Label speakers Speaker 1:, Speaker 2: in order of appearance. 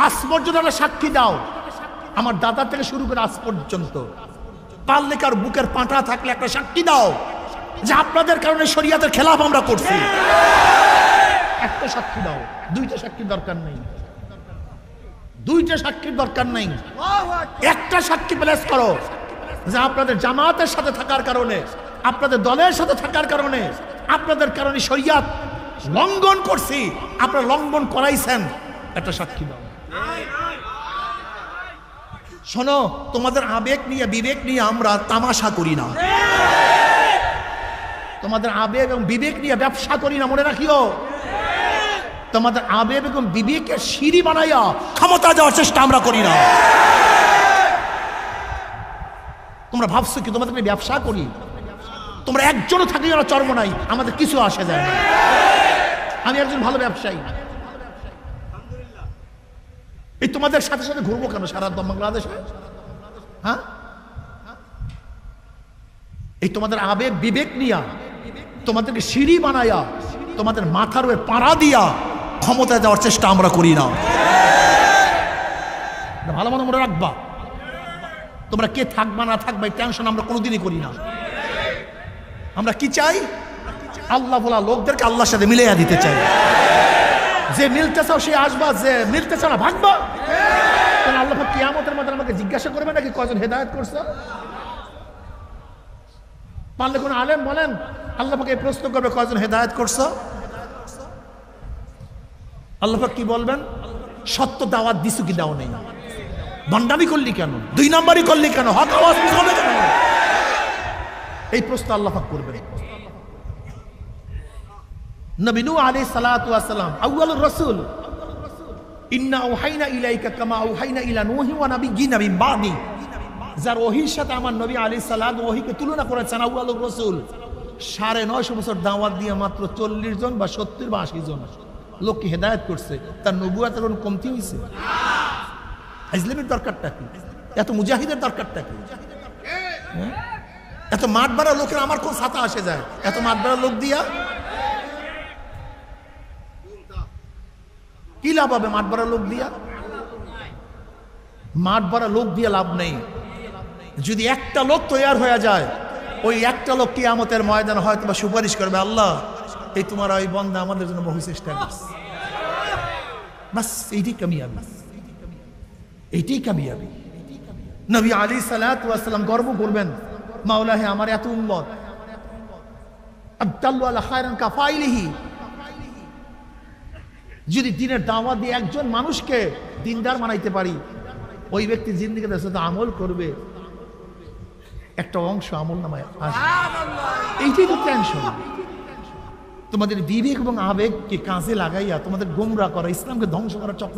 Speaker 1: আজ পর্যন্ত একটা সাক্ষী দাও, আমার দাদা থেকে শুরু করে আজ পর্যন্ত পাল্লেকার বুকের পাঁটা থাকলে একটা সাক্ষী দাও যে আপনাদের কারণে শরিয়াতের খেলাফ আমরা করছি। একটা সাক্ষী দাও, দুইটা সাক্ষী দরকার নেই, দুইটা সাক্ষীর দরকার নেই, একটা সাক্ষী প্লেস করো যে আপনাদের জামাতের সাথে থাকার কারণে, আপনাদের দলের সাথে থাকার কারণে, আপনাদের কারণে শরিয়াত লঙ্ঘন করছি, আপনারা লঙ্ঘন করাইছেন, একটা সাক্ষী দাও। শোনো, তোমাদের আবেগ নিয়ে বিবেক নিয়ে আমরা তামাশা করি না, তোমাদের আবেগ এবং বিবেক নিয়ে ব্যবসা করি না, মনে রাখিও। তোমাদের আবেগ এবং বিবেকের সিঁড়ি বানাইয়া ক্ষমতা দেওয়ার চেষ্টা আমরা করি না। তোমরা ভাবছো কি তোমাদের ব্যবসা করি? তোমরা একজনও থাকলে ওরা চর্ম নাই, আমাদের কিছু আসে যায় না। আমি একজন ভালো ব্যবসায়ী, এই তোমাদের সাথে সাথে ঘুরবো কেন সারা বাংলাদেশে? হ্যাঁ, এই তোমাদের আবেগ বিবেক নিয়া, তোমাদেরকে সিঁড়ি বানায়া, তোমাদের মাথার উপরে পাড়া দিয়া ক্ষমতা দেওয়ার চেষ্টা আমরা করি না। ভালো মতো মনে রাখবা, তোমরা কে থাকবা না থাকবা এই টেনশন আমরা কোনোদিনই করি না। আমরা কি চাই? আল্লাহ বলা লোকদেরকে আল্লাহর সাথে মিলাইয়া দিতে চাই। যে মিলতে চাও সে আসবা, যে মিলতে চাও না ভাগবা। আল্লাহ কিয়ামতের মধ্যে আমাকে জিজ্ঞাসা করবে নাকি কয়জন হেদায়েত করছো? পারলে কোন আলেম বলেন, আল্লাহ পাকে প্রশ্ন করবে কয়জন হেদায়েত করছো? আল্লাহ পাক কি বলবেন? সত্য দাওয়াত দিছু কি দাও নেই? ভণ্ডামি করলি কেন? দুই নম্বরই করলি কেন? হক আওয়াজ হবে কেন? এই প্রশ্ন আল্লাহ পাক করবেন। নবী নূহ আলাইহিস সালাতু ওয়াস সালাম আউয়ালুর রাসূল, ইন্না আওহাইনা ইলাইকা কামা আওহাইনা ইলা নূহি ওয়া নাবিয়্যিনা মিন বাদি। যার ওহীর সাথে আমার নবী আলাইহিস সালাম ওহীকে তুলনা করেছেন আউয়ালুর রাসূল, 950 বছর দাওয়াত দিয়ে মাত্র 40 জন বা 70 বা 80 জন লোককে হেদায়েত করছে। তার নবুয়তের কোন কমতি হইছে? ইসলামের দরকারটা কি? এত মুজাহিদের দরকারটা কি? এত মাঠ বাড়া লোকের আমার কোন ছাতা আসে যায়? এত মাঠ বাড়া লোক দিয়া কি লাভ হবে? মাঠ বাড়া লোক দিয়া, মাঠ বাড়া লোক দিয়ে লাভ নেই। যদি একটা লোক তৈয়ার হয়ে যায়, ওই একটা লোক কিয়ামতের ময়দানে হয়তো বা সুপারিশ করবে, আল্লাহ এই তোমার ওই বান্দা আমাদের জন্য বহু চেষ্টা করছে, বাস এইটাই কামিয়াবি, এইটাই কামিয়াবি। নবী আলাইহিস সালাতু ওয়াস সালাম গর্ব করবেন, মাওলা হে আমার এত উম্মত, আদাল্লু আলা খায়রান কাফাইলিহি। যদি দিনের দাওয়াত দিয়ে একজন মানুষকে দিনদার বানাইতে পারি, ওই ব্যক্তি জিন্দেগিতে সাথে আমল করবে, একটা অংশ আমল নামায় আসবে। এইটাই তো টেনশন। তোমাদের বিবেক এবং আবেগকে কাজে লাগাইয়া তোমাদের গোমরা করা, ইসলামকে ধ্বংস করার চক্র।